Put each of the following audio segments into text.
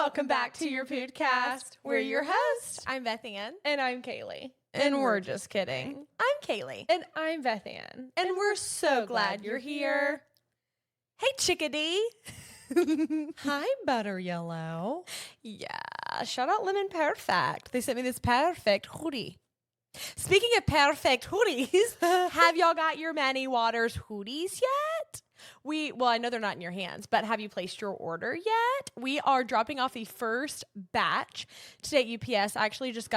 Welcome back to your podcast. We're your hosts. I'm Beth Ann. And I'm Kaylee. And we're just kidding. I'm Kaylee. And I'm Beth Ann. And we're so glad you're here. Hey, chickadee. Hi, Butter Yellow. Yeah, shout out Lemon Perfect. They sent me this perfect hoodie. Speaking of perfect hoodies, have y'all got your Manny Waters hoodies yet? Well, I know they're not in your hands, but have you placed your order yet? We are dropping off the first batch today at UPS.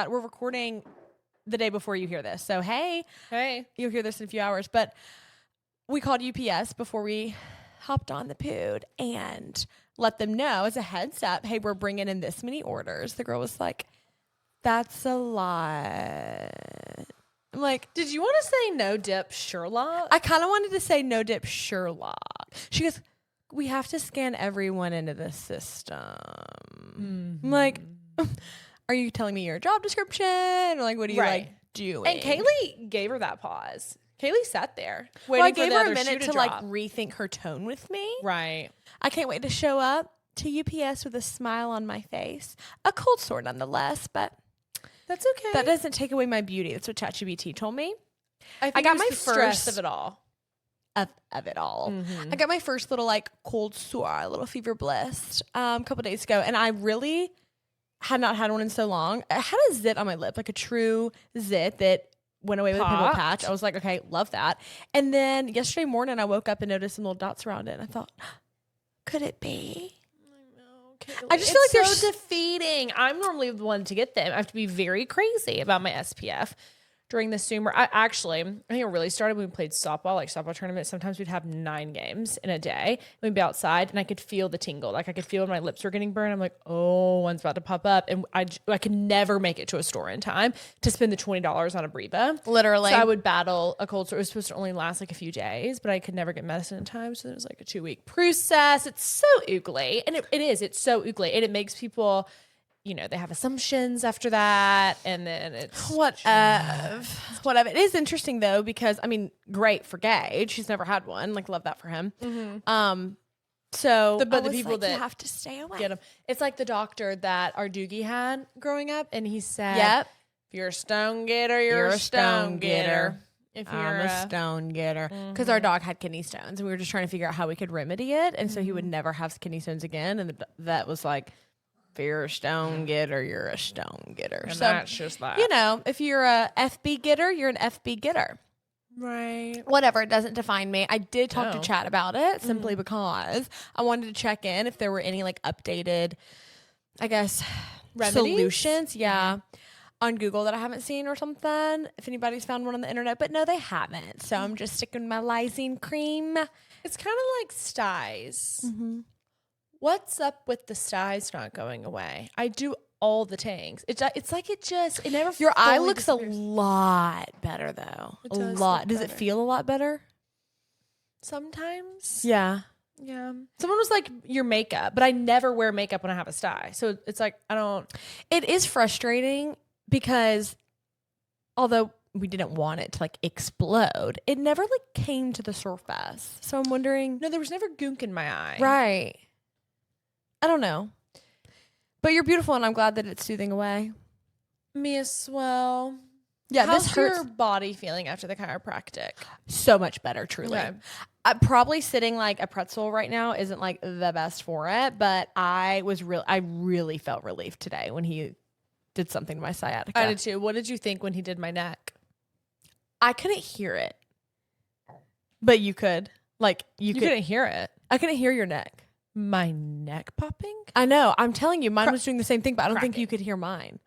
We're recording the day before you hear this. So, hey, you'll hear this in a few hours. But we called UPS before we hopped on the pod and let them know as a heads up, hey, we're bringing in this many orders. The girl was like, that's a lot. I'm like, did you want to say no dip Sherlock? I kind of wanted to say no dip Sherlock. She goes, we have to scan everyone into the system. Mm-hmm. I'm like, are you telling me your job description? Or like, what are you like doing? And Kaylee gave her that pause. Kaylee sat there waiting I gave for the her a other minute to drop. like rethink her tone with me. Right. I can't wait to show up to UPS with a smile on my face. A cold sore nonetheless, but that's okay. That doesn't take away my beauty. That's what ChatGPT told me. I got it was my the stress first of it all. Of it all. Mm-hmm. I got my first little like cold sore, a little fever blist a couple days ago, and I really had not had one in so long. I had a zit on my lip, like a true zit that went away with a pimple patch. I was like, okay, love that. And then yesterday morning, I woke up and noticed some little dots around it, and I thought, could it be? I just feel like they're so defeating. I'm normally the one to get them. I have to be very crazy about my SPF during the summer. I think it really started when we played softball, like softball tournaments. Sometimes we'd have 9 games in a day. We'd be outside and I could feel the tingle. Like I could feel when my lips were getting burned. I'm like, oh, one's about to pop up. And I could never make it to a store in time to spend the $20 on a Breva. Literally. So I would battle a cold sore. It was supposed to only last like a few days, but I could never get medicine in time. So it was like a 2-week process. It's so oogly. And it is. It's so oogly. And it makes people... they have assumptions after that, and then it's whatever. It is interesting though, because I mean, great for Gage. He's never had one. Like, love that for him. Mm-hmm. But the people that you have to stay away. Get him. It's like the doctor that our Doogie had growing up, and he said, "Yep, if you're a stone getter, you're a stone getter. If you're I'm a stone getter," because our dog had kidney stones, and we were just trying to figure out how we could remedy it, and so he would never have kidney stones again. And that was like, if you're a stone getter, you're a stone getter. And so that's just that. If you're a FB getter, you're an FB getter. Right. Whatever. It doesn't define me. I did talk to Chat about it simply because I wanted to check in if there were any like updated, I guess, remedies? Solutions. Yeah. On Google that I haven't seen or something. If anybody's found one on the internet, but no, they haven't. So I'm just sticking with my lysine cream. It's kind of like styes. Mm-hmm. What's up with the styes not going away? I do all the tangs. It's like it never. Your eye looks disappears. A lot better though. It a lot. Does it feel a lot better? Sometimes. Yeah. Yeah. Someone was like, your makeup, but I never wear makeup when I have a sty. So it's like, I don't. It is frustrating because although we didn't want it to like explode, it never like came to the surface. So I'm wondering. No, there was never goonk in my eye. Right. I don't know. But you're beautiful, and I'm glad that it's soothing away. Me as well. Yeah, how's this hurts. Your body feeling after the chiropractic? So much better, truly. Okay. Probably sitting like a pretzel right now isn't like the best for it, but I really felt relief today when he did something to my sciatica. I did too. What did you think when he did my neck? I couldn't hear it, but you could. Like you couldn't hear it. I couldn't hear your neck. My neck popping? I know. I'm telling you, mine was doing the same thing, but I don't think cracking. you could hear mine.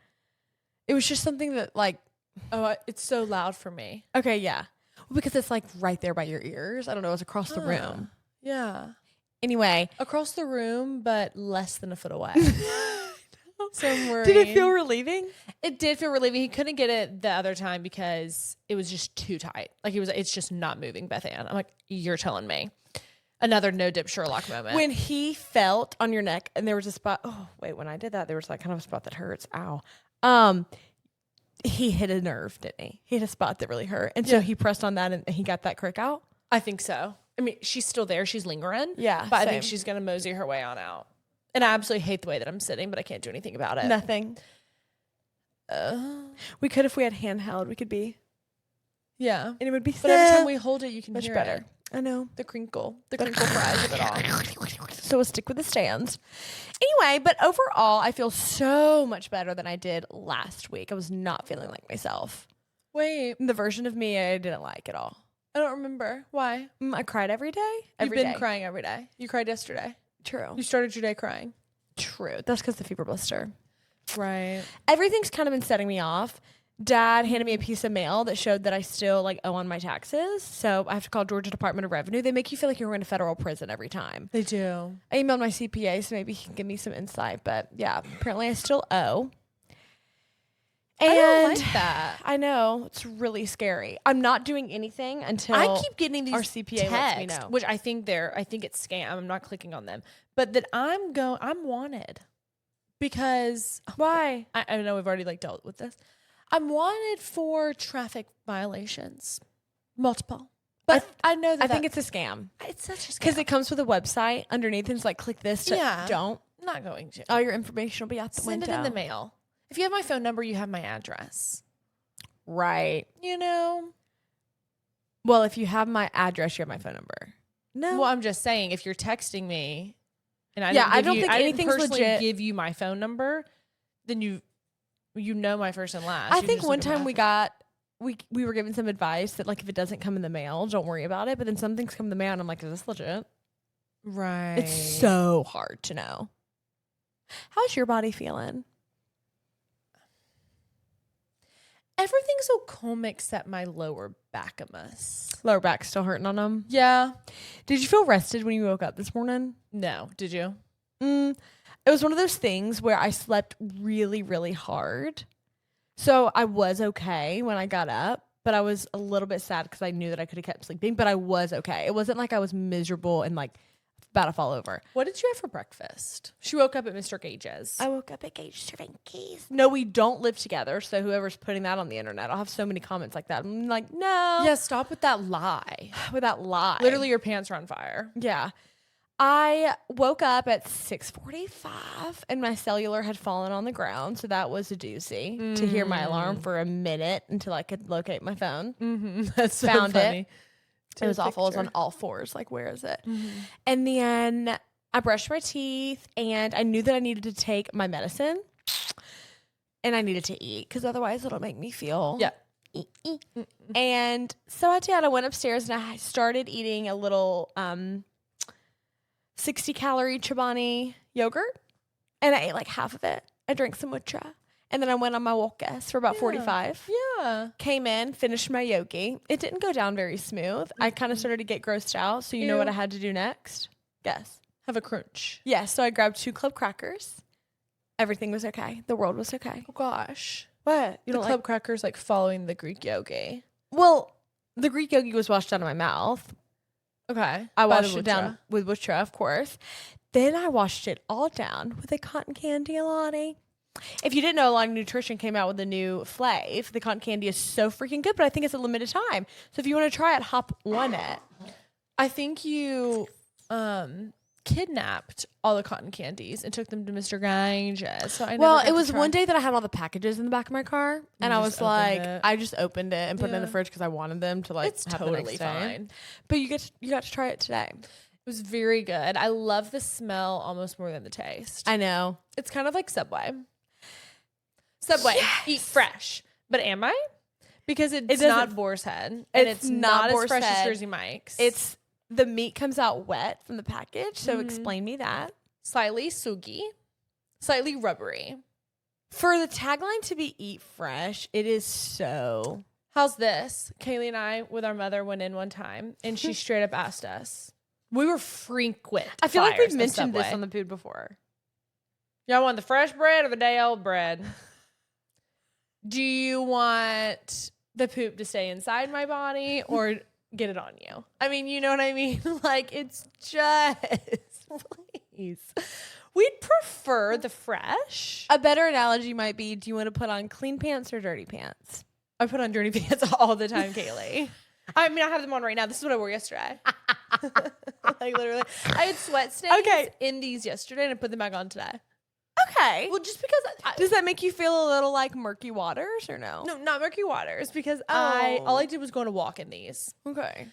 It was just something that like, it's so loud for me. Okay, yeah. Well, because it's like right there by your ears. I don't know. It's across the room. Yeah. Anyway. Across the room, but less than a foot away. So I'm worried. Did it feel relieving? It did feel relieving. He couldn't get it the other time because it was just too tight. Like it's just not moving, Beth Ann. I'm like, you're telling me. Another no dip Sherlock moment. When he felt on your neck and there was a spot. Oh, wait. When I did that, there was like kind of a spot that hurts. Ow. He hit a nerve, didn't he? He hit a spot that really hurt. And so he pressed on that and he got that crick out. I think so. I mean, she's still there. She's lingering. Yeah. But I think she's going to mosey her way on out. And I absolutely hate the way that I'm sitting, but I can't do anything about it. Nothing. We could if we had handheld. We could be. Yeah. And it would be But every time we hold it, you can much hear better. it. I know. The crinkle fries of it all. So we'll stick with the stands. Anyway, but overall, I feel so much better than I did last week. I was not feeling like myself. Wait. The version of me I didn't like at all. I don't remember. Why? I cried every day. You've been crying every day. You cried yesterday. True. You started your day crying. True. That's because the fever blister. Right. Everything's kind of been setting me off. Dad handed me a piece of mail that showed that I still owe on my taxes. So I have to call Georgia Department of Revenue. They make you feel like you're going to federal prison every time. They do. I emailed my CPA, so maybe he can give me some insight. But yeah, apparently I still owe. And I don't like that. I know. It's really scary. I'm not doing anything until I keep getting these our CPA texts, lets me know. which I think it's scam. I'm not clicking on them. But that I'm wanted. Because why? I know we've already dealt with this. I'm wanted for traffic violations. Multiple. But I know that I think it's a scam. It's such a scam. Because it comes with a website underneath and it's like, click this. Don't. Not going to. All your information will be out the window. Send it in the mail. If you have my phone number, you have my address. Right. You know? Well, if you have my address, you have my phone number. No. Well, I'm just saying, if you're texting me and I don't think anything's legit. Give you my phone number, then you know my first and last. I think one time we were given some advice that if it doesn't come in the mail, don't worry about it. But then some things come in the mail and I'm like, is this legit? Right. It's so hard to know. How's your body feeling? Everything's so calm except my lower backamus. Lower back still hurting on them? Yeah. Did you feel rested when you woke up this morning? No. Did you? It was one of those things where I slept really, really hard. So I was okay when I got up, but I was a little bit sad because I knew that I could have kept sleeping, but I was okay. It wasn't like I was miserable and about to fall over. What did you have for breakfast? She woke up at Mr. Gage's. I woke up at Gage serving keys. No, we don't live together. So whoever's putting that on the internet, I'll have so many comments like that. I'm like, no. Yeah, stop with that lie. With that lie. Literally, your pants are on fire. Yeah. I woke up at 6:45 and my cellular had fallen on the ground. So that was a doozy to hear my alarm for a minute until I could locate my phone. That's so Found funny. It was awful. It was on all fours. Where is it? And then I brushed my teeth and I knew that I needed to take my medicine and I needed to eat because otherwise it'll make me feel. Yeah. And so I did. I went upstairs and I started eating a little 60-calorie Chobani yogurt and I ate half of it. I drank some mucha. And then I went on my walk for about 45. Yeah. Came in, finished my yogi. It didn't go down very smooth. I kind of started to get grossed out. So you know what I had to do next? Guess. Have a crunch. Yeah. So I grabbed 2 club crackers. Everything was okay. The world was okay. Oh, gosh. What? You don't club crackers following the Greek yogi. Well, the Greek yogi was washed out of my mouth. Okay. I washed it down with Wutra, of course. Then I washed it all down with a cotton candy Alani. If you didn't know, Alani Nutrition came out with a new flav. The cotton candy is so freaking good, but I think it's a limited time. So if you want to try it, hop on it. I think you kidnapped all the cotton candies and took them to Mr. Gage. So it was one day that I had all the packages in the back of my car, and I was I just opened it and put it in the fridge because I wanted them to it's have totally the next day. fine. But you got to try it today. It was very good. I love the smell almost more than the taste. I know. It's kind of like Subway. Subway, eat fresh. But am I? Because it's not Boar's Head. And it's not as fresh as Jersey Mike's. It's the meat comes out wet from the package. So explain me that. Slightly sugary. Slightly rubbery. For the tagline to be eat fresh, it is so. How's this? Kaylee and I, with our mother, went in one time. And she straight up asked us. We were frequent. I feel like we've mentioned this on the food before. Y'all want the fresh bread or the day-old bread? Do you want the poop to stay inside my body or get it on you? I mean, you know what I mean? It's just, please. We'd prefer the fresh. A better analogy might be, do you want to put on clean pants or dirty pants? I put on dirty pants all the time, Kaylee. I mean, I have them on right now. This is what I wore yesterday. Like literally, I had sweat stains in these yesterday, and I put them back on today. Okay. Well, just because does that make you feel a little like murky waters or no? No, not murky waters, because all I did was go on a walk in these. Okay.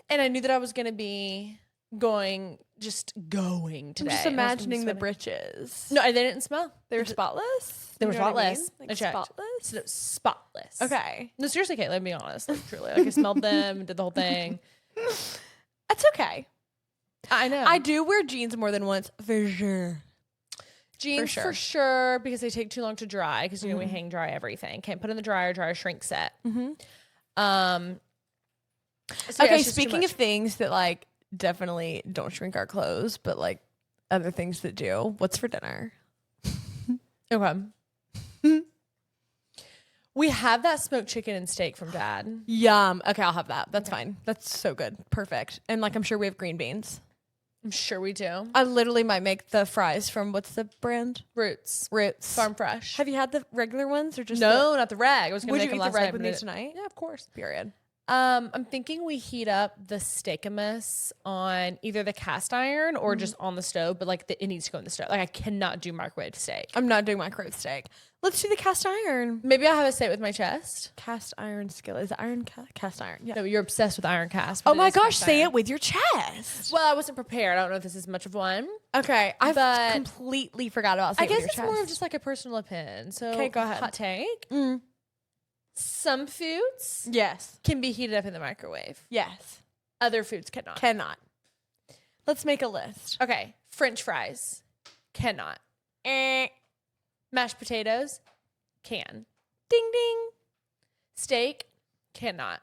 And I knew that I was going to be going today. I'm just imagining the britches. No, they didn't smell. They were spotless? They were spotless. I mean? Like I checked. spotless? Spotless. Okay. No, seriously, Kaylee, let me be honest. Like, truly. Like, I smelled them, did the whole thing. That's okay. I know. I do wear jeans more than once, for sure. Jeans for sure, because they take too long to dry, because, you know, we hang dry everything. Can't put in the dryer shrinks it. So okay, speaking of things that, like, definitely don't shrink our clothes, but, like, other things that do, what's for dinner? Okay. We have that smoked chicken and steak from Dad. Yum. Okay, I'll have that. That's fine. That's so good. Perfect. And, like, I'm sure we have green beans. I'm sure we do. I literally might make the fries from, what's the brand? Roots. Farm Fresh. Have you had the regular ones or just not the reg? I was going to make them last night. Would you eat the reg with me night. tonight? Yeah, of course. Period. I'm thinking we heat up the steakamus on either the cast iron or just on the stove, but like it needs to go in the stove. Like I cannot do microwave steak. I'm not doing microwave steak. Let's do the cast iron. Maybe I'll have it sit with my chest. Cast iron skillet. Is it iron cast iron? Yeah. No, you're obsessed with iron cast. Oh my gosh, say it with your chest. Well, I wasn't prepared. I don't know if this is much of one. Okay, I've completely forgot about saying I guess it with your it's chest. more of just like a personal opinion. So okay, go ahead. Hot take. Some foods yes can be heated up in the microwave. Yes. Other foods cannot. Cannot. Let's make a list. Okay. French fries. Cannot. Mashed potatoes. Can. Ding ding. Steak. Cannot.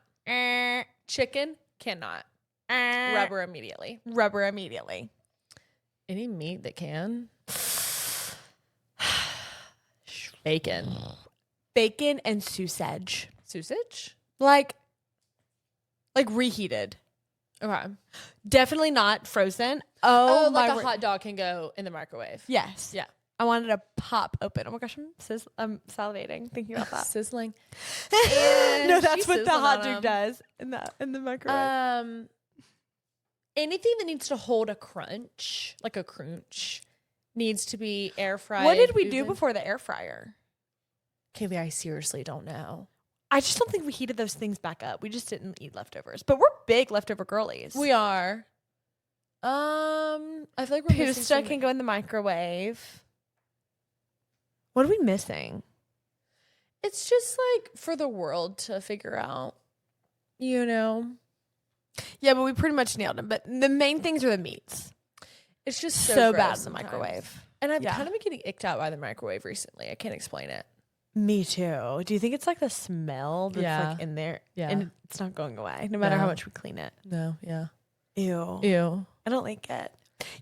Chicken. Cannot. Rubber immediately. Rubber immediately. Any meat that can? Bacon. Bacon and sausage. Sausage? Like reheated. Okay. Definitely not frozen. Oh like a hot dog can go in the microwave. Yes. Yeah. I wanted to pop open. Oh my gosh, I'm salivating thinking about that. Sizzling. No, that's what the hot dog does in the microwave. Anything that needs to hold a crunch, like a crunch, needs to be air fried. What did we do before the air fryer? Kaylee, I seriously don't know. I just don't think we heated those things back up. We just didn't eat leftovers. But we're big leftover girlies. We are. I feel like we're missing Pasta can go in the microwave. What are we missing? It's just like for the world to figure out, you know? Yeah, but we pretty much nailed them. But the main things are the meats. It's just so bad in the sometimes. microwave. And I've kind of been getting icked out by the microwave recently. I can't explain it. Me too. Do you think it's like the smell that's like in there? Yeah. And it's not going away no matter how much we clean it. No, yeah. Ew. I don't like it.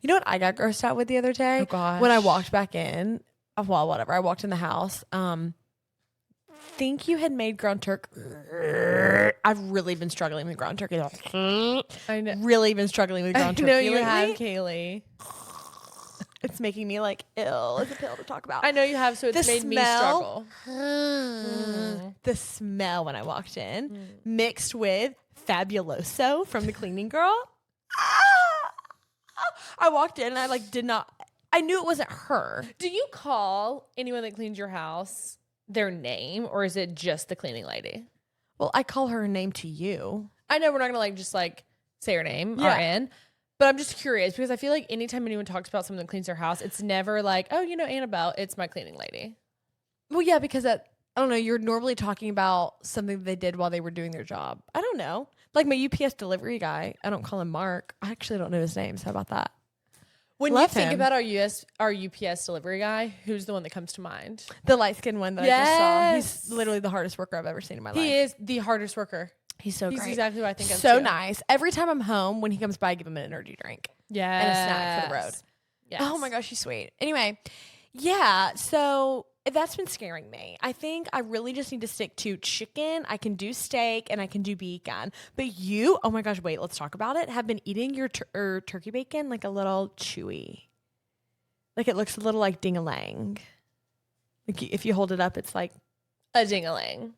You know what I got grossed out with the other day? Oh gosh. When I walked back in. Well, whatever. I walked in the house. Think you had made ground turkey. I've really been struggling with ground turkey. I know. Really been struggling with ground turkey. No, you lately. have, Kaylee. It's making me like ill as a pill to talk about. I know you have, so it's made me struggle. The smell when I walked in, mixed with Fabuloso from the cleaning girl. I walked in and I did not. I knew it wasn't her. Do you call anyone that cleans your house their name, or is it just the cleaning lady? Well, I call her name to you. I know we're not gonna just say her name, RN. But I'm just curious because I feel like anytime anyone talks about someone that cleans their house, it's never like, oh, you know, Annabelle, it's my cleaning lady. Well, yeah, because I don't know, you're normally talking about something that they did while they were doing their job. I don't know. Like my UPS delivery guy, I don't call him Mark. I actually don't know his name. So how about that? When you think about our UPS delivery guy, who's the one that comes to mind? The light-skinned one that I just saw. He's literally the hardest worker I've ever seen in my life. He is the hardest worker. He's so great. He's exactly what I think of. So nice. Every time I'm home, when he comes by, I give him an energy drink. Yeah. And a snack for the road. Yes. Oh my gosh, he's sweet. Anyway, yeah, so that's been scaring me. I think I really just need to stick to chicken. I can do steak and I can do vegan. But you, oh my gosh, wait, let's talk about it. Have been eating your turkey bacon like a little chewy. Like it looks a little like ding-a-lang. Like if you hold it up, it's like a ding-a-lang.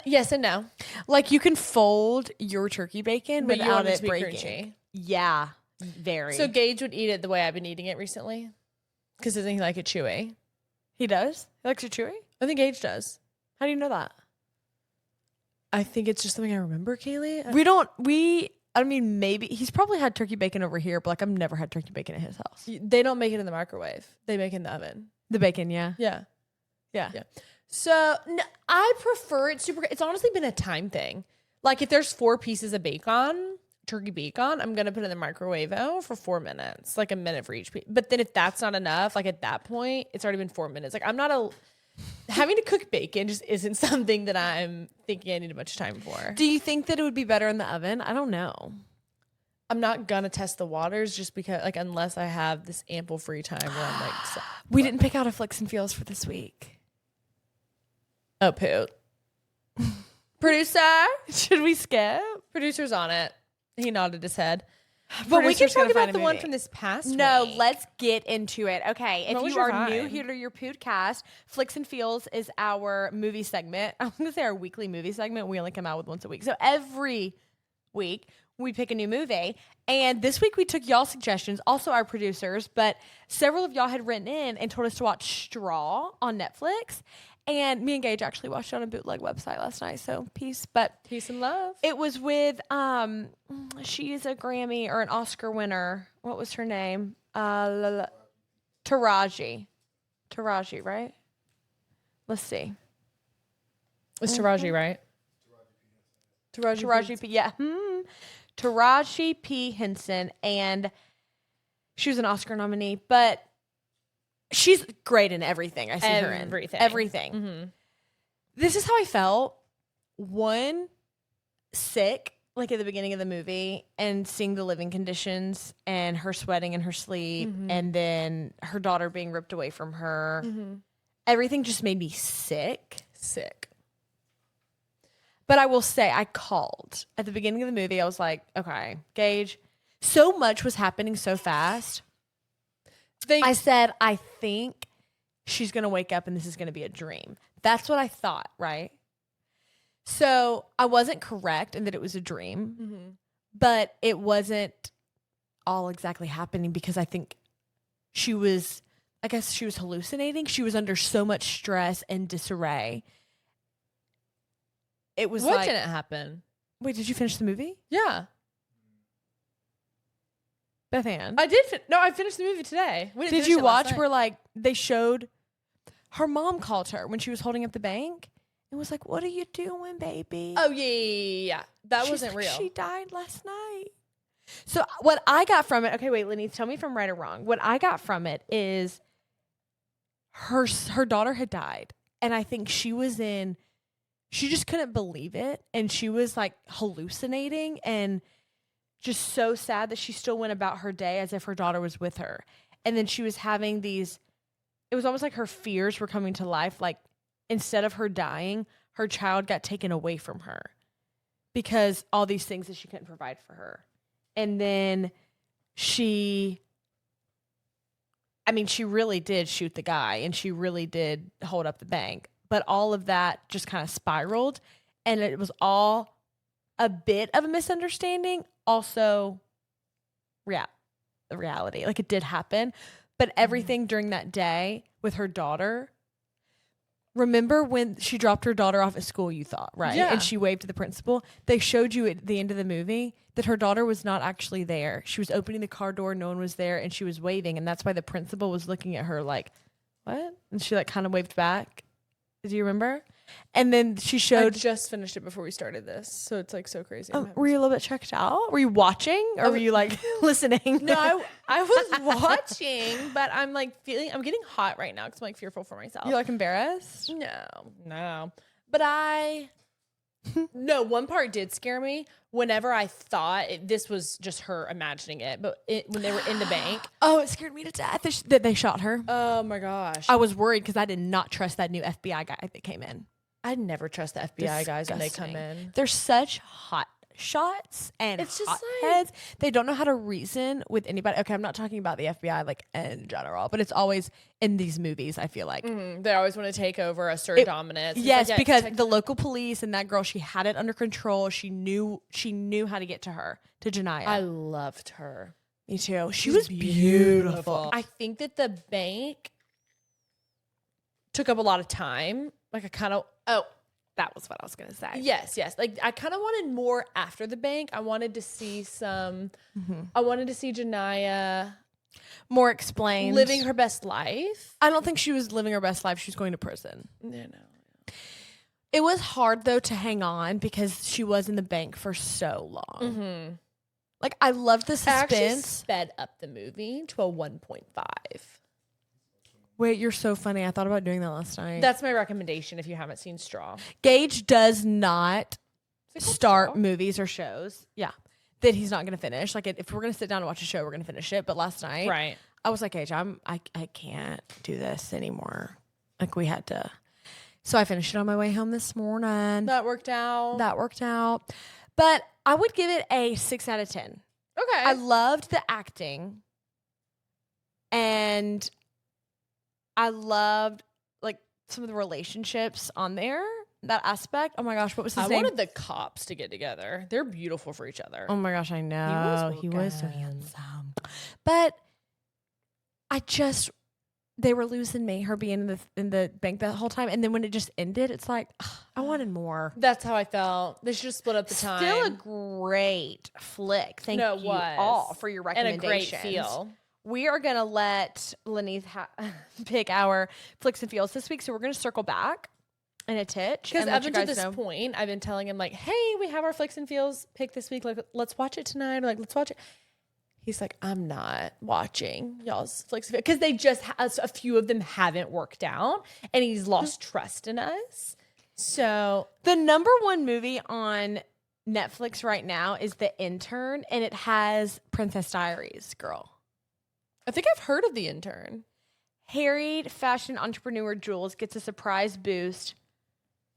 Yes and no. Like, you can fold your turkey bacon But you without want it it to be breaking. crunchy. Yeah, very. So Gage would eat it the way I've been eating it recently. Because doesn't he like it chewy? He does? He likes it chewy? I think Gage does. How do you know that? I think it's just something I remember, Kaylee. I mean, maybe he's probably had turkey bacon over here, but like I've never had turkey bacon at his house. They don't make it in the microwave. They make it in the oven. The bacon, yeah. Yeah. Yeah. So no, I prefer it super. It's honestly been a time thing. Like if there's 4 pieces of bacon, turkey bacon, I'm going to put it in the microwave for 4 minutes, like a minute for each piece. But then if that's not enough, like at that point, it's already been 4 minutes. Like having to cook bacon just isn't something that I'm thinking I need a bunch of time for. Do you think that it would be better in the oven? I don't know. I'm not going to test the waters just because, like, unless I have this ample free time where I'm like, we didn't pick out a flicks and feels for this week. Oh, poot. Producer? Should we skip? Producer's on it. He nodded his head. But we can talk about the one from this past week. Let's get into it. Okay, if you are new here to your podcast, Flicks and Feels is our movie segment. I'm going to say our weekly movie segment. We only come out with once a week. So every week we pick a new movie. And this week we took y'all suggestions, also our producers, but several of y'all had written in and told us to watch Straw on Netflix. And me and Gage actually watched it on a bootleg website last night. So peace and love. It was with she is a Grammy or an Oscar winner. What was her name? Taraji, right? Let's see. It's Taraji, right? Taraji P. Yeah. Taraji P. Henson, and she was an Oscar nominee, but she's great in everything I see her in. Everything. Mm-hmm. This is how I felt. One, sick, like at the beginning of the movie, and seeing the living conditions and her sweating in her sleep, and then her daughter being ripped away from her. Everything just made me sick. But I will say, I called at the beginning of the movie. I was like, okay, Gage, so much was happening so fast. I said, I think she's going to wake up and this is going to be a dream. That's what I thought, right? So I wasn't correct in that it was a dream, but it wasn't all exactly happening because I think she was hallucinating. She was under so much stress and disarray. It was what didn't happen? Wait, did you finish the movie? Yeah. Beth Ann. I did. I finished the movie today. Did you watch where like they showed her mom called her when she was holding up the bank and was like, "What are you doing, baby?" Oh yeah. That wasn't real. She died last night. So what I got from it, okay, wait, Lenny, tell me if I'm right or wrong. What I got from it is her daughter had died, and I think she just couldn't believe it, and she was like hallucinating and just so sad that she still went about her day as if her daughter was with her. And then she was having it was almost like her fears were coming to life. Like instead of her dying, her child got taken away from her because all these things that she couldn't provide for her. And then she really did shoot the guy and she really did hold up the bank. But all of that just kind of spiraled, and it was all a bit of a misunderstanding. Also, reality. Like it did happen, but everything during that day with her daughter. Remember when she dropped her daughter off at school, you thought, right? Yeah. And she waved to the principal. They showed you at the end of the movie that her daughter was not actually there. She was opening the car door, no one was there, and she was waving, and that's why the principal was looking at her like, what? And she like kind of waved back. Do you remember? And then she showed. I just finished it before we started this, so it's like so crazy. Were you a little bit checked out? Were you watching, or were you like listening? No, I was watching, but I'm like I'm getting hot right now because I'm like fearful for myself. You like embarrassed? No. But no, one part did scare me. Whenever I thought this was just her imagining it, but when they were in the bank. Oh, it scared me to death that they shot her. Oh my gosh. I was worried because I did not trust that new FBI guy that came in. I'd never trust the FBI guys when they come in. They're such hot shots and It's just hot like- heads. They don't know how to reason with anybody. Okay, I'm not talking about the FBI like in general, but it's always in these movies, I feel like. They always want to take over, assert dominance. It's Yes, like, because the local police and that girl, she had it under control. She knew how to get to her, to Janiyah. I loved her. Me too. She was beautiful. I think that the bank took up a lot of time. Like I kind of, that was what I was going to say. yes. Like I kind of wanted more after the bank. I wanted to see I wanted to see Janiyah More explained. living her best life. I don't think she was living her best life. She was going to prison. No. It was hard though to hang on because she was in the bank for so long. Like I loved the I actually suspense. sped up the movie to a 1.5. Wait, you're so funny. I thought about doing that last night. That's my recommendation if you haven't seen Straw. Gage does not Is it called start Straw? movies or shows. Yeah. That he's not going to finish. Like if we're going to sit down and watch a show, we're going to finish it. But last night, Right. I was like, Gage, I can't do this anymore. Like we had to. So I finished it on my way home this morning. That worked out. That worked out. But I would give it a 6 out of 10. Okay. I loved the acting. And I loved like some of the relationships on there. That aspect. Oh my gosh, what was his I name? wanted the cops to get together. They're beautiful for each other. Oh my gosh, I know. He was so looking. handsome. But they were losing me, her being in the bank that whole time. And then when it just ended, it's like, ugh, I wanted more. That's how I felt. They should have split up the time. Still a great flick. Thank No, it you was. all for your and a recommendations. great feel. We are going to let Lenise pick our flicks and feels this week. So we're going to circle back in a titch. Because and let up you until guys this know. point, I've been telling him like, "Hey, we have our flicks and feels pick this week. Like, let's watch it tonight. Or like, let's watch it." He's like, "I'm not watching y'all's flicks and feels because they just a few of them haven't worked out, and he's lost trust in us." So The number one movie on Netflix right now is The Intern, and it has Princess Diaries, girl. I think I've heard of The Intern. Harried fashion entrepreneur Jules gets a surprise boost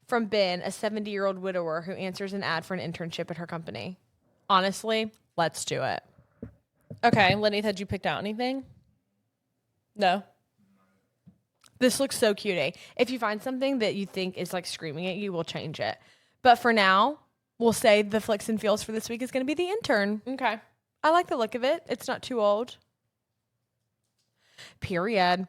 from Ben, a 70-year-old widower who answers an ad for an internship at her company. Honestly, let's do it. Okay, Lenny, had you picked out anything? No. This looks so cutie. If you find something that you think is like screaming at you, we'll change it. But for now, we'll say the flicks and feels for this week is going to be The Intern. Okay. I like the look of it. It's not too old. Period.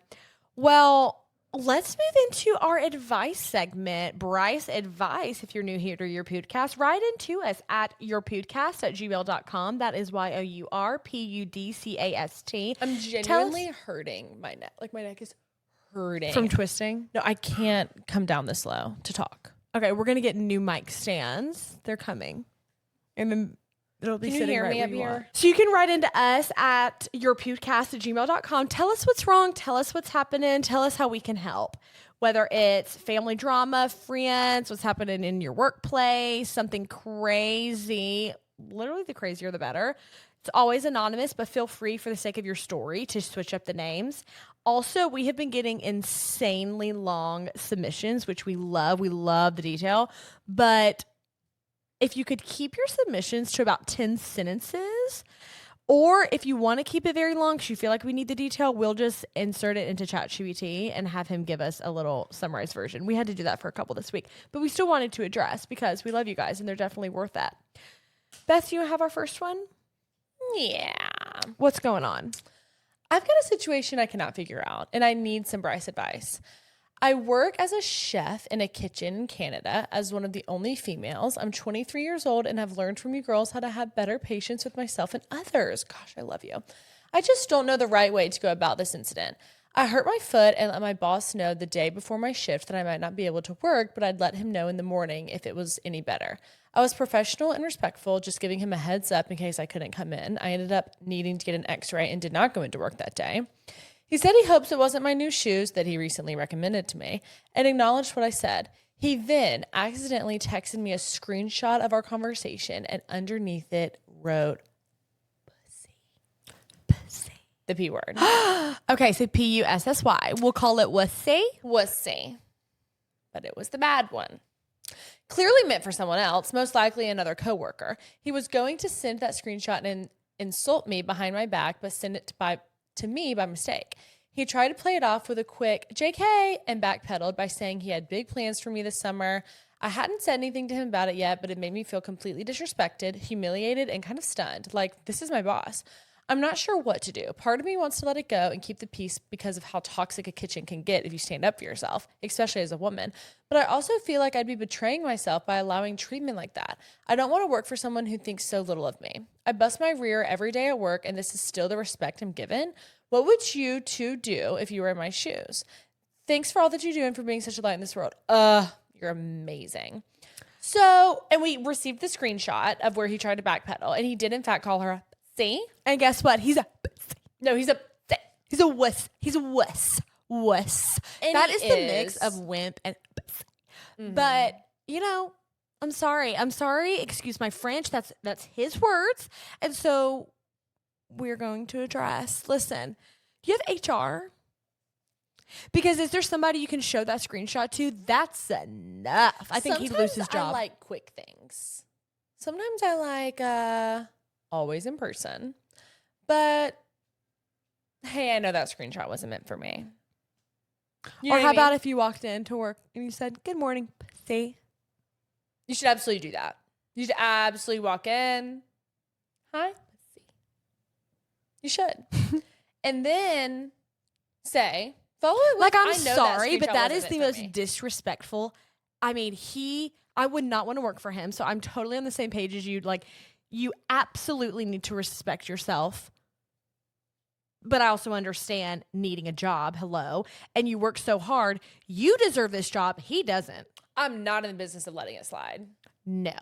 Well, let's move into our advice segment. Brice Advice, if you're new here to Your Pudcast, write into us at yourpudcast@gmail.com. That is YOURPUDCAST. I'm genuinely hurting my neck. Like my neck is hurting. From twisting. No, I can't come down this low to talk. Okay, we're going to get new mic stands. They're coming. And then it'll be Can you sitting hear right me where up you here? are. So you can write into us at yourpudcast@gmail.com. Tell us what's wrong. Tell us what's happening. Tell us how we can help. Whether it's family drama, friends, what's happening in your workplace, something crazy. Literally the crazier the better. It's always anonymous, but feel free for the sake of your story to switch up the names. Also, we have been getting insanely long submissions, which we love. We love the detail. But if you could keep your submissions to about 10 sentences, or if you want to keep it very long because you feel like we need the detail, we'll just insert it into ChatGPT and have him give us a little summarized version. We had to do that for a couple this week, but we still wanted to address because we love you guys and they're definitely worth that. Beth, you have our first one? Yeah. What's going on? I've got a situation I cannot figure out, and I need some Brice advice. I work as a chef in a kitchen in Canada as one of the only females. I'm 23 years old and have learned from you girls how to have better patience with myself and others. Gosh, I love you. I just don't know the right way to go about this incident. I hurt my foot and let my boss know the day before my shift that I might not be able to work, but I'd let him know in the morning if it was any better. I was professional and respectful, just giving him a heads up in case I couldn't come in. I ended up needing to get an x-ray and did not go into work that day. He said he hopes it wasn't my new shoes that he recently recommended to me and acknowledged what I said. He then accidentally texted me a screenshot of our conversation and underneath it wrote, pussy. Pussy. The P word. Okay, so Pussy. We'll call it wussy. Wussy. But it was the bad one. Clearly meant for someone else, most likely another coworker. He was going to send that screenshot and insult me behind my back, but send it to me by mistake. He tried to play it off with a quick JK and backpedaled by saying he had big plans for me this summer. I hadn't said anything to him about it yet, but it made me feel completely disrespected, humiliated, and kind of stunned. Like, this is my boss. I'm not sure what to do. Part of me wants to let it go and keep the peace because of how toxic a kitchen can get if you stand up for yourself, especially as a woman. But I also feel like I'd be betraying myself by allowing treatment like that. I don't want to work for someone who thinks so little of me. I bust my rear every day at work, and this is still the respect I'm given. What would you two do if you were in my shoes? Thanks for all that you do and for being such a light in this world. You're amazing. So, and we received the screenshot of where he tried to backpedal, and he did in fact call her a pussy. And guess what? He's a wuss. He's a wuss. Wuss. And that is the mix of wimp and pussy. Mm-hmm. But, you know, I'm sorry. Excuse my French. That's his words. And so we're going to address, listen, do you have HR? Because is there somebody you can show that screenshot to? That's enough. I think he'd lose his job. I like quick things. Sometimes I like always in person. But hey, I know that screenshot wasn't meant for me. Or how about if you walked into work and you said, "Good morning, pussy"? You should absolutely do that. You should absolutely walk in. Hi, pussy. You should. And then say, follow it with, like, I'm sorry, but that is the most disrespectful. I mean, I would not want to work for him. So I'm totally on the same page as you. Like, you absolutely need to respect yourself. But I also understand needing a job. Hello. And you work so hard. You deserve this job. He doesn't. I'm not in the business of letting it slide. No.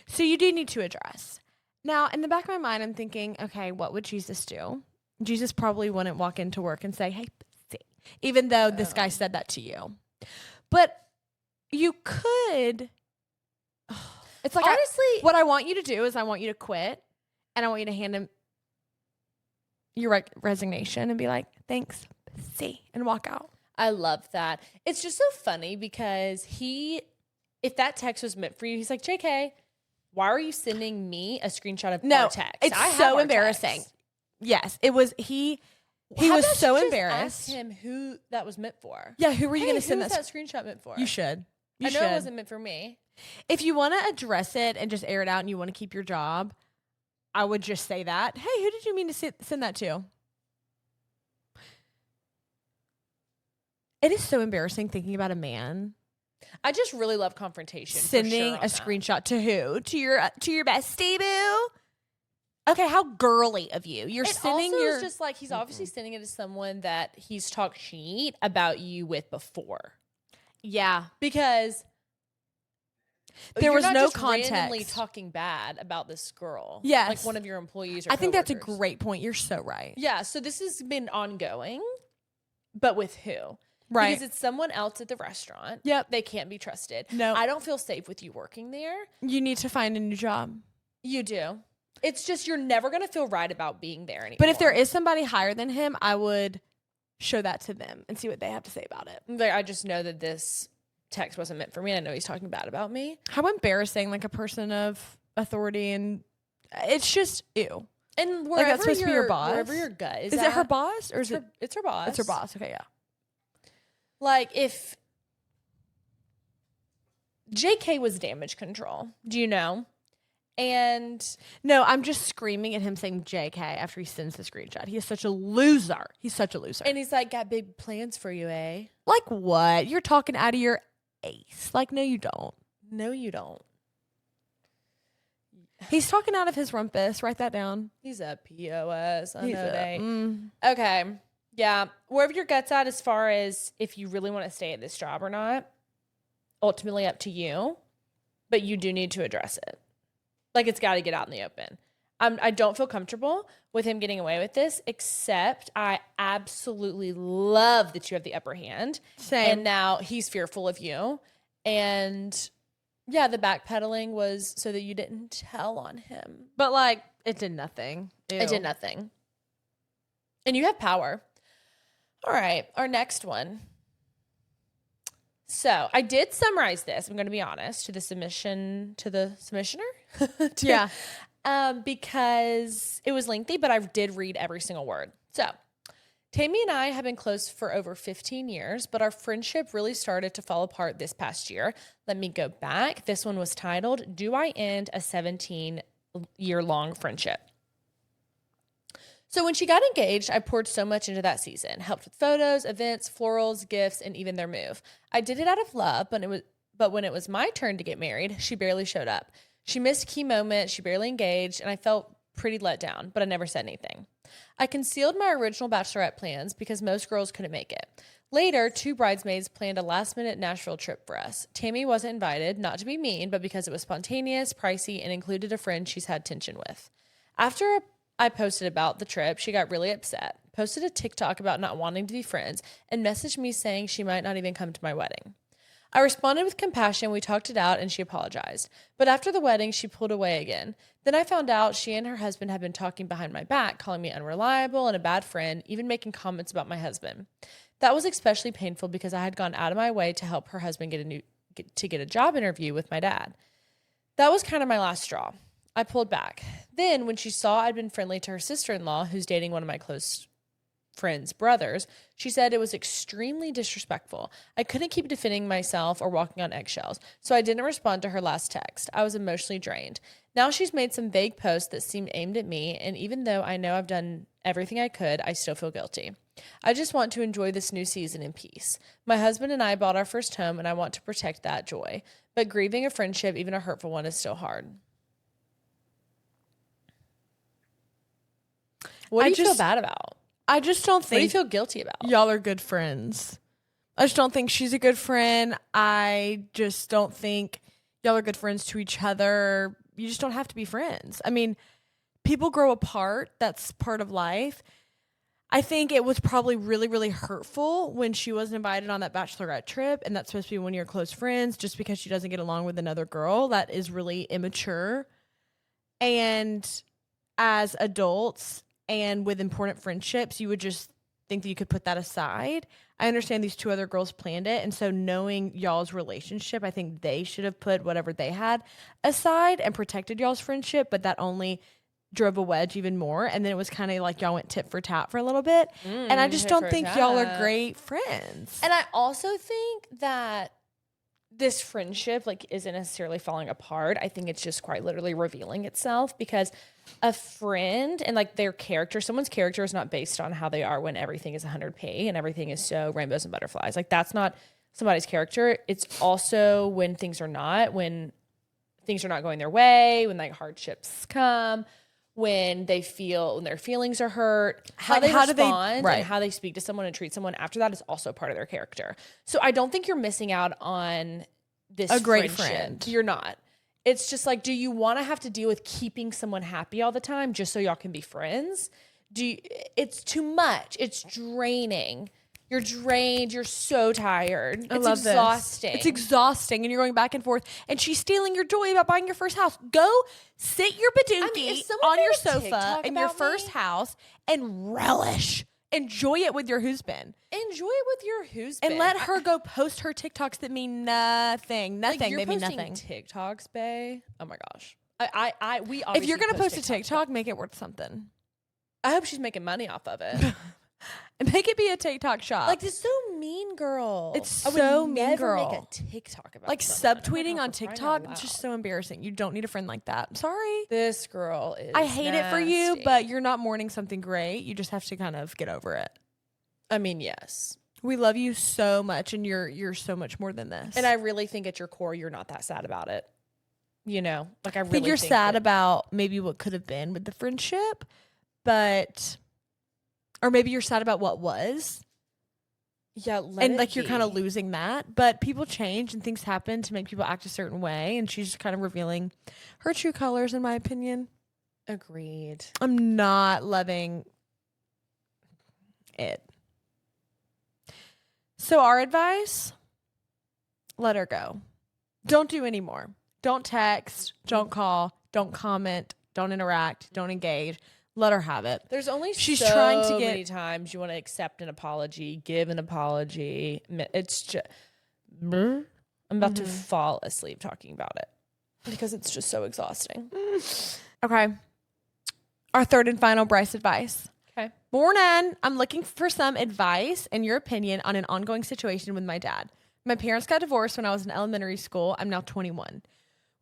So you do need to address. Now, in the back of my mind, I'm thinking, okay, what would Jesus do? Jesus probably wouldn't walk into work and say, "Hey, pussy," even though this guy said that to you. But you could. It's like, honestly, what I want you to do is I want you to quit, and I want you to hand him your resignation and be like, "Thanks, pussy," and walk out. I love that. It's just so funny because if that text was meant for you, he's like, "JK, why are you sending me a screenshot of our text?" It's so embarrassing. Text. Yes, it was. He was so embarrassed. Ask him who that was meant for. Yeah, who were you going to send that screenshot meant for? You should. I know it wasn't meant for me. If you want to address it and just air it out and you want to keep your job, I would just say that. Hey, who did you mean to send that to? It is so embarrassing thinking about a man. I just really love confrontation. Sending a screenshot to who? To your bestie boo? Okay, how girly of you. You're sending it's just like he's obviously sending it to someone that he's talked shit about you with before. Yeah. Because there was no just context. Randomly talking bad about this girl. Yes. Like one of your employees or I think that's a coworkers. great point. You're so right. Yeah, so this has been ongoing, but with who? Right. Because it's someone else at the restaurant. Yep. They can't be trusted. No. I don't feel safe with you working there. You need to find a new job. You do. It's just you're never going to feel right about being there anymore. But if there is somebody higher than him, I would show that to them and see what they have to say about it. I just know that this text wasn't meant for me. I know he's talking bad about me. How embarrassing, like a person of authority, and it's just ew. And like that's supposed to be your boss. Wherever your gut is it her boss or is it? It's her boss. It's her boss. Okay, yeah. Like if JK was damage control, do you know? And no, I'm just screaming at him saying JK after he sends the screenshot. He is such a loser. He's such a loser. And he's like, "Got big plans for you, eh?" Like what? You're talking out of your ace. Like, no, you don't. No, you don't. He's talking out of his rumpus. Write that down. He's a POS. I know. Okay. Yeah. Wherever your gut's at as far as if you really want to stay at this job or not, ultimately up to you. But you do need to address it. Like, it's got to get out in the open. I don't feel comfortable with him getting away with this, except I absolutely love that you have the upper hand. Same. And now he's fearful of you. And yeah, the backpedaling was so that you didn't tell on him. But like, it did nothing. Ew. It did nothing. And you have power. All right, our next one. So I did summarize this. I'm going to be honest to the submissioner. Yeah. Because it was lengthy, but I did read every single word. So Tammy and I have been close for over 15 years, but our friendship really started to fall apart this past year. Let me go back. This one was titled, Do I End a 17-Year-Long Friendship? So when she got engaged, I poured so much into that season, helped with photos, events, florals, gifts, and even their move. I did it out of love, but when it was my turn to get married, she barely showed up. She missed key moments, she barely engaged, and I felt pretty let down, but I never said anything. I concealed my original bachelorette plans because most girls couldn't make it. Later, 2 bridesmaids planned a last-minute Nashville trip for us. Tammy wasn't invited, not to be mean, but because it was spontaneous, pricey, and included a friend she's had tension with. After I posted about the trip, she got really upset, posted a TikTok about not wanting to be friends, and messaged me saying she might not even come to my wedding. I responded with compassion, we talked it out, and she apologized. But after the wedding, she pulled away again. Then I found out she and her husband had been talking behind my back, calling me unreliable and a bad friend, even making comments about my husband. That was especially painful because I had gone out of my way to help her husband get a job interview with my dad. That was kind of my last straw. I pulled back. Then, when she saw I'd been friendly to her sister-in-law, who's dating one of my close friend's brothers, she said it was extremely disrespectful. I couldn't keep defending myself or walking on eggshells, so I didn't respond to her last text. I was emotionally drained. Now she's made some vague posts that seemed aimed at me, and even though I know I've done everything I could, I still feel guilty. I just want to enjoy this new season in peace. My husband and I bought our first home, and I want to protect that joy. But grieving a friendship, even a hurtful one, is still hard. What do you feel bad about? I just don't think. What do you feel guilty about? Y'all are good friends. I just don't think she's a good friend. I just don't think y'all are good friends to each other. You just don't have to be friends. I mean, people grow apart. That's part of life. I think it was probably really, really hurtful when she wasn't invited on that bachelorette trip, and that's supposed to be one of your close friends, just because she doesn't get along with another girl. That is really immature. And as adults and with important friendships, you would just think that you could put that aside. I understand these 2 other girls planned it, and so knowing y'all's relationship, I think they should have put whatever they had aside and protected y'all's friendship, but that only drove a wedge even more, and then it was kind of like y'all went tit for tat for a little bit, and I just don't think y'all are great friends. And I also think that this friendship isn't necessarily falling apart. I think it's just quite literally revealing itself, because a friend and their character, someone's character is not based on how they are when everything is 100p and everything is so rainbows and butterflies. That's not somebody's character. It's also when things are not going their way, when hardships come, when their feelings are hurt, how they respond and how they speak to someone and treat someone after that is also part of their character. So I don't think you're missing out on a great friend. You're not. It's just do you want to have to deal with keeping someone happy all the time just so y'all can be friends? It's too much. It's draining. You're drained. You're so tired. It's exhausting. It's exhausting. And you're going back and forth. And she's stealing your joy about buying your first house. Go sit your badookie on your sofa in your first house and relish. Enjoy it with your husband. And let her go post her TikToks that mean nothing. Nothing. They mean nothing. TikToks, bae. Oh my gosh. If you're gonna post a TikTok, make it worth something. I hope she's making money off of it. And make it be a TikTok shop. This so mean girl. It's so mean girl. Make a TikTok about subtweeting on TikTok. It's just so embarrassing. You don't need a friend like that. I'm sorry. This girl is. I hate it for you, but you're not mourning something great. You just have to kind of get over it. I mean, yes. We love you so much, and you're so much more than this. And I really think at your core, you're not that sad about it. I really think you're sad about maybe what could have been with the friendship, or maybe you're sad about what was. Yeah, you're kind of losing that. But people change and things happen to make people act a certain way, and she's just kind of revealing her true colors, in my opinion. Agreed. I'm not loving it. So our advice, let her go. Don't do anymore. Don't text, don't call, don't comment, don't interact, don't engage. Let her have it. There's only she's so trying to get many times you want to accept an apology, give an apology. It's just I'm about to fall asleep talking about it because it's just so exhausting. Okay. Our third and final Brice advice. Okay. Morning. I'm looking for some advice and your opinion on an ongoing situation with my dad. My parents got divorced when I was in elementary school. I'm now 21.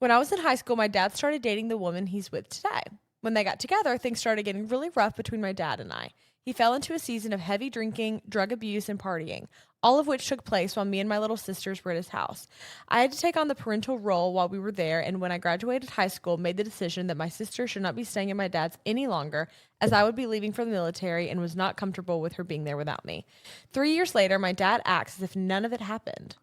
When I was in high school, my dad started dating the woman he's with today. When they got together, things started getting really rough between my dad and I. He fell into a season of heavy drinking, drug abuse, and partying, all of which took place while me and my little sisters were at his house. I had to take on the parental role while we were there, and when I graduated high school, made the decision that my sister should not be staying at my dad's any longer, as I would be leaving for the military and was not comfortable with her being there without me. 3 years later, my dad acts as if none of it happened.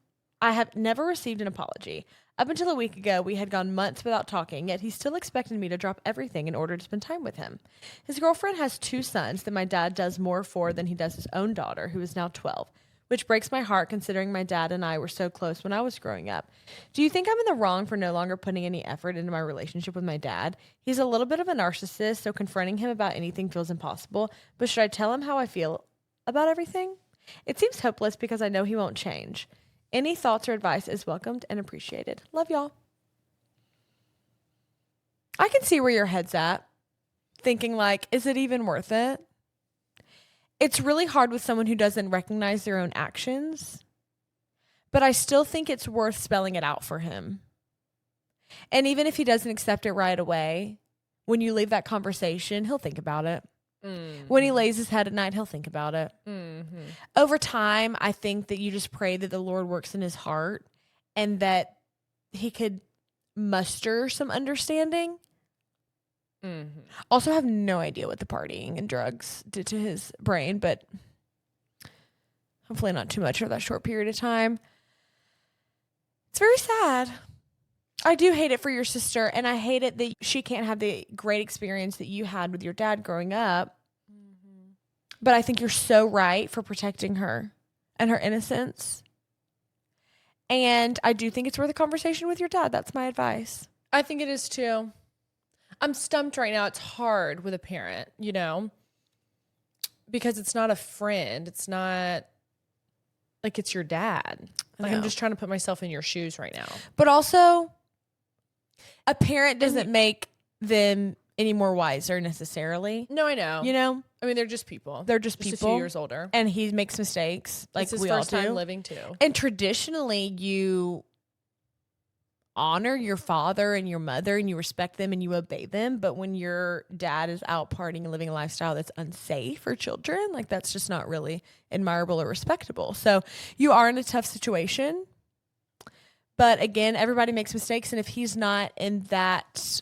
I have never received an apology. Up until a week ago, we had gone months without talking, yet he still expected me to drop everything in order to spend time with him. His girlfriend has 2 sons that my dad does more for than he does his own daughter, who is now 12, which breaks my heart considering my dad and I were so close when I was growing up. Do you think I'm in the wrong for no longer putting any effort into my relationship with my dad? He's a little bit of a narcissist, so confronting him about anything feels impossible, but should I tell him how I feel about everything? It seems hopeless because I know he won't change. Any thoughts or advice is welcomed and appreciated. Love y'all. I can see where your head's at. Thinking like, is it even worth it? It's really hard with someone who doesn't recognize their own actions. But I still think it's worth spelling it out for him. And even if he doesn't accept it right away, when you leave that conversation, he'll think about it. Mm-hmm. When he lays his head at night, he'll think about it. Mm-hmm. Over time, I think that you just pray that the Lord works in his heart and that he could muster some understanding. Mm-hmm. Also, have no idea what the partying and drugs did to his brain, but hopefully not too much over that short period of time. It's very sad. I do hate it for your sister, and I hate it that she can't have the great experience that you had with your dad growing up. Mm-hmm. But I think you're so right for protecting her and her innocence. And I do think it's worth a conversation with your dad. That's my advice. I think it is too. I'm stumped right now. It's hard with a parent, you know, because it's not a friend. It's not like it's your dad. Like I'm just trying to put myself in your shoes right now. But also, a parent doesn't make them any more wiser necessarily. No, I know. You know? I mean, they're just people. They're just people. A few years older. And he makes mistakes. Like it's his we first all do. time living too. And traditionally, you honor your father and your mother and you respect them and you obey them. But when your dad is out partying and living a lifestyle that's unsafe for children, like that's just not really admirable or respectable. So you are in a tough situation. But again, everybody makes mistakes. And if he's not in that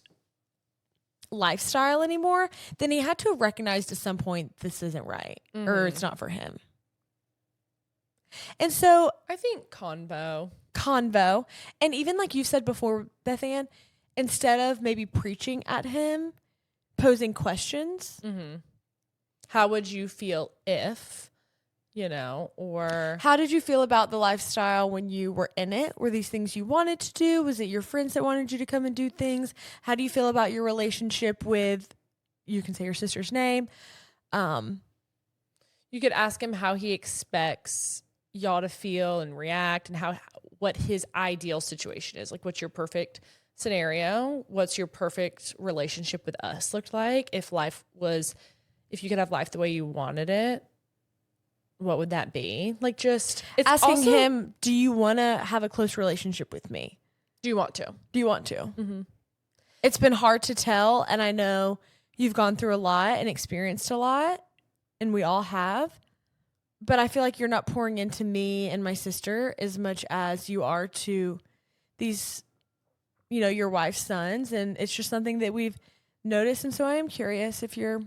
lifestyle anymore, then he had to have recognized at some point this isn't right or it's not for him. And so I think convo. And even like you said before, Beth Ann, instead of maybe preaching at him, posing questions. Mm-hmm. How would you feel if, you know, or how did you feel about the lifestyle when you were in it? Were these things you wanted to do? Was it your friends that wanted you to come and do things? How do you feel about your relationship with, you can say your sister's name. You could ask him how he expects y'all to feel and react and what his ideal situation is. Like, what's your perfect scenario? What's your perfect relationship with us looked like? If you could have life the way you wanted it, what would that be? Like, just it's asking him, do you want to have a close relationship with me? Do you want to? Mm-hmm. It's been hard to tell. And I know you've gone through a lot and experienced a lot, and we all have. But I feel like you're not pouring into me and my sister as much as you are to these, you know, your wife's sons. And it's just something that we've noticed. And so I am curious if you're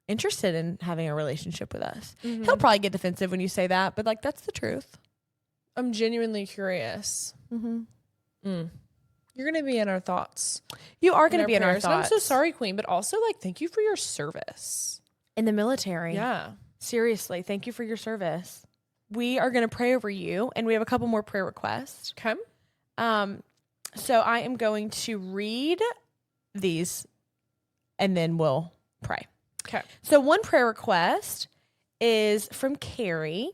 interested in having a relationship with us. Mm-hmm. He'll probably get defensive when you say that, but like, that's the truth. I'm genuinely curious. Mm-hmm. You're going to be in our thoughts. You are going to be in our thoughts. And I'm so sorry, Queen, but also like, thank you for your service. In the military. Yeah. Seriously, thank you for your service. We are going to pray over you, and we have a couple more prayer requests. Okay. So I am going to read these, and then we'll pray. Okay. So one prayer request is from Carrie,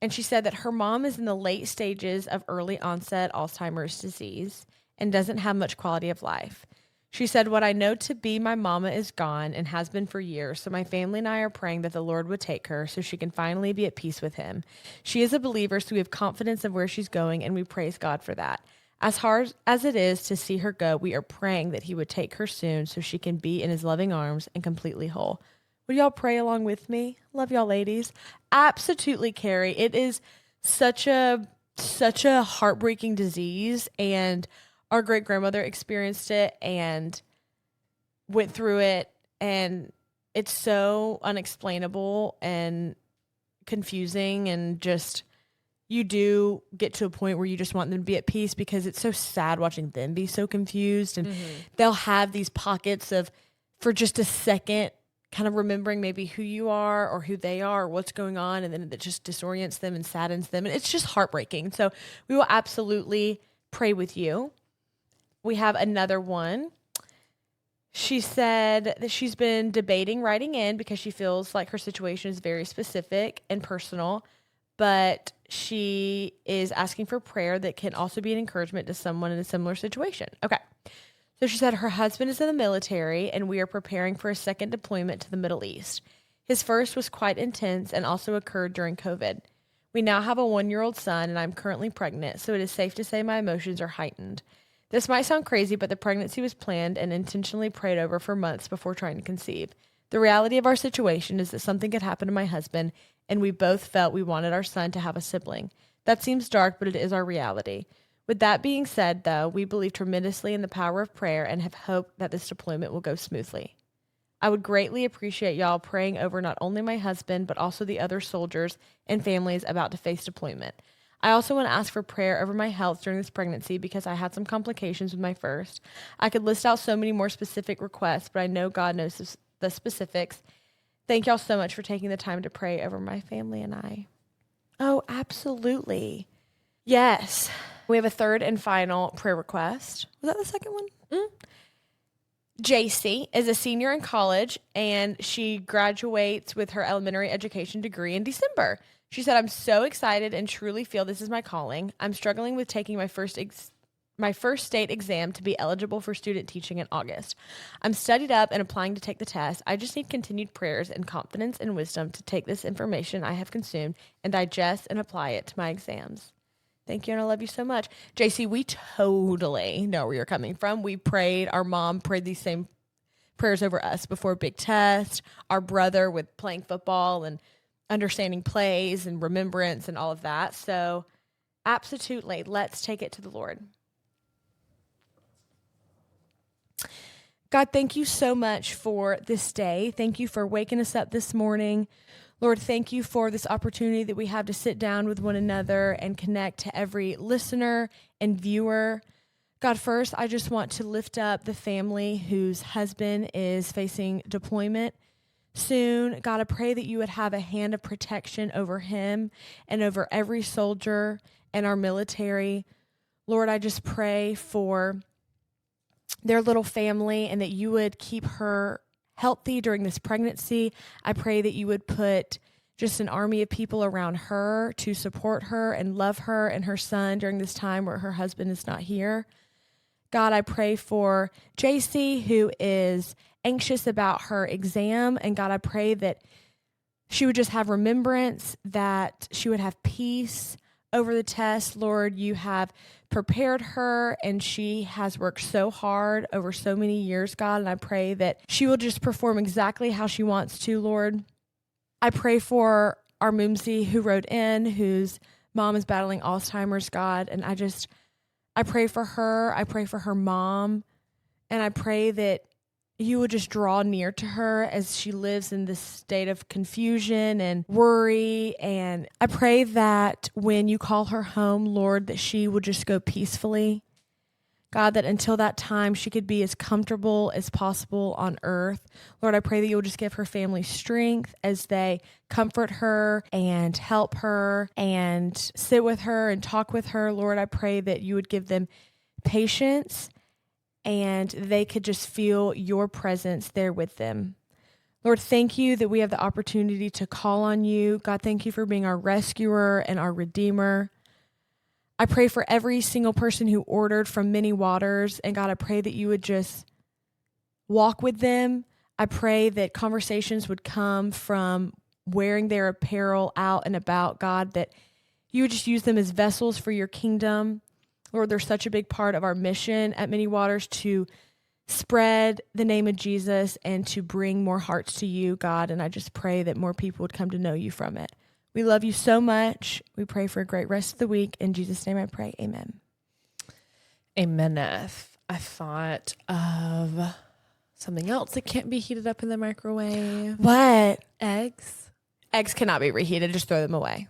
And she said that her mom is in the late stages of early onset Alzheimer's disease and doesn't have much quality of life. She said, what I know to be my mama is gone and has been for years, so my family and I are praying that the Lord would take her so she can finally be at peace with him. She is a believer, so we have confidence of where she's going, and we praise God for that. As hard as it is to see her go, we are praying that he would take her soon so she can be in his loving arms and completely whole. Would y'all pray along with me? Love y'all, ladies. Absolutely, Carrie. It is such a heartbreaking disease, and our great grandmother experienced it and went through it, and it's so unexplainable and confusing, and just you do get to a point where you just want them to be at peace because it's so sad watching them be so confused, and they'll have these pockets of, for just a second, kind of remembering maybe who you are or who they are or what's going on, and then it just disorients them and saddens them, and it's just heartbreaking. So we will absolutely pray with you. We have another one. She said that she's been debating writing in because she feels like her situation is very specific and personal, but she is asking for prayer that can also be an encouragement to someone in a similar situation. Okay. So she said her husband is in the military, and we are preparing for a second deployment to the Middle East. His first was quite intense and also occurred during COVID. We now have a 1-year-old son, and I'm currently pregnant, so it is safe to say my emotions are heightened. This might sound crazy, but the pregnancy was planned and intentionally prayed over for months before trying to conceive. The reality of our situation is that something could happen to my husband, and we both felt we wanted our son to have a sibling. That seems dark, but it is our reality. With that being said, though, we believe tremendously in the power of prayer and have hope that this deployment will go smoothly. I would greatly appreciate y'all praying over not only my husband, but also the other soldiers and families about to face deployment. I also want to ask for prayer over my health during this pregnancy because I had some complications with my first. I could list out so many more specific requests, but I know God knows the specifics. Thank y'all so much for taking the time to pray over my family and I. Oh, absolutely. Yes. We have a third and final prayer request. Was that the second one? JC is a senior in college, and she graduates with her elementary education degree in December. She said, I'm so excited and truly feel this is my calling. I'm struggling with taking my first state exam to be eligible for student teaching in August. I'm studied up and applying to take the test. I just need continued prayers and confidence and wisdom to take this information I have consumed and digest and apply it to my exams. Thank you, and I love you so much. JC, we totally know where you're coming from. We prayed, our mom prayed these same prayers over us before big test, our brother with playing football and understanding plays and remembrance and all of that. So absolutely, let's take it to the Lord. God, thank you so much for this day. Thank you for waking us up this morning. Lord, thank you for this opportunity that we have to sit down with one another and connect to every listener and viewer. God, first, I just want to lift up the family whose husband is facing deployment soon. God, I pray that you would have a hand of protection over him and over every soldier in our military. Lord, I just pray for their little family and that you would keep her healthy during this pregnancy. I pray that you would put just an army of people around her to support her and love her and her son during this time where her husband is not here. God, I pray for JC, who is anxious about her exam. And God, I pray that she would just have remembrance, that she would have peace over the test. Lord, you have prepared her, and she has worked so hard over so many years, God, and I pray that she will just perform exactly how she wants to, Lord. I pray for our moomsie who wrote in, whose mom is battling Alzheimer's, God, and I pray for her. I pray for her mom, and I pray that you would just draw near to her as she lives in this state of confusion and worry. And I pray that when you call her home, Lord, that she would just go peacefully. God, that until that time, she could be as comfortable as possible on earth. Lord, I pray that you will just give her family strength as they comfort her and help her and sit with her and talk with her. Lord, I pray that you would give them patience and they could just feel your presence there with them. Lord, thank you that we have the opportunity to call on you. God, thank you for being our rescuer and our redeemer. I pray for every single person who ordered from Many Waters. And God, I pray that you would just walk with them. I pray that conversations would come from wearing their apparel out and about, God, that you would just use them as vessels for your kingdom. Lord, they're such a big part of our mission at Many Waters to spread the name of Jesus and to bring more hearts to you, God. And I just pray that more people would come to know you from it. We love you so much. We pray for a great rest of the week. In Jesus' name I pray. Amen. Ameneth. I thought of something else that can't be heated up in the microwave. What? Eggs. Eggs cannot be reheated. Just throw them away.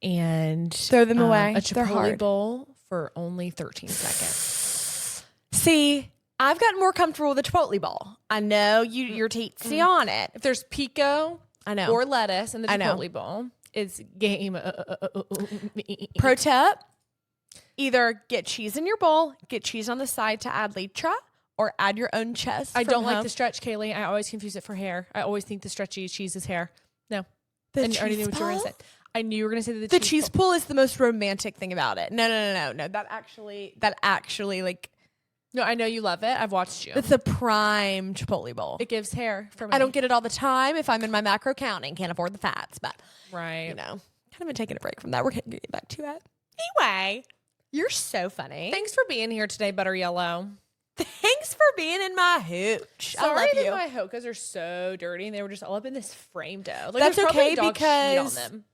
And throw them away. A Chipotle bowl for only 13 seconds. See, I've gotten more comfortable with a Chipotle bowl. I know you're teetsy on it. If there's pico, I know, or lettuce in the Chipotle bowl, it's game. Pro tip: either get cheese in your bowl, get cheese on the side to add litra, or add your own cheese. I don't like the stretch, Kaylee. I always confuse it for hair. I always think the stretchy cheese is hair. No, I already knew what you were going to say. I knew you were going to say the cheese pull is the most romantic thing about it. No. That actually like. No, I know you love it. I've watched you. It's a prime Chipotle bowl. It gives hair for me. I don't get it all the time if I'm in my macro counting. Can't afford the fats, but right. Kind of been taking a break from that. We're going to get back to it. Anyway, you're so funny. Thanks for being here today, Butter Yellow. Thanks for being in my hooch. Sorry I love you. My hokas are so dirty and they were just all up in this frame dough. Like, that's okay because on them.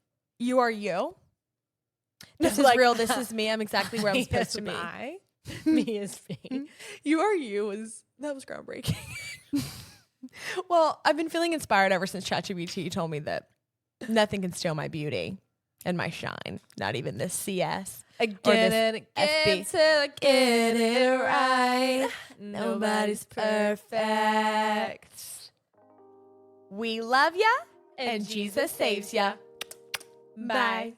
You are you. This is real. This is me. I'm exactly where I'm supposed to be. Me is me. You are you. That was groundbreaking. Well, I've been feeling inspired ever since ChatGPT told me that nothing can steal my beauty and my shine. Not even this CS. Again and again till I get it right. Nobody's perfect. We love ya and Jesus saves ya. Bye.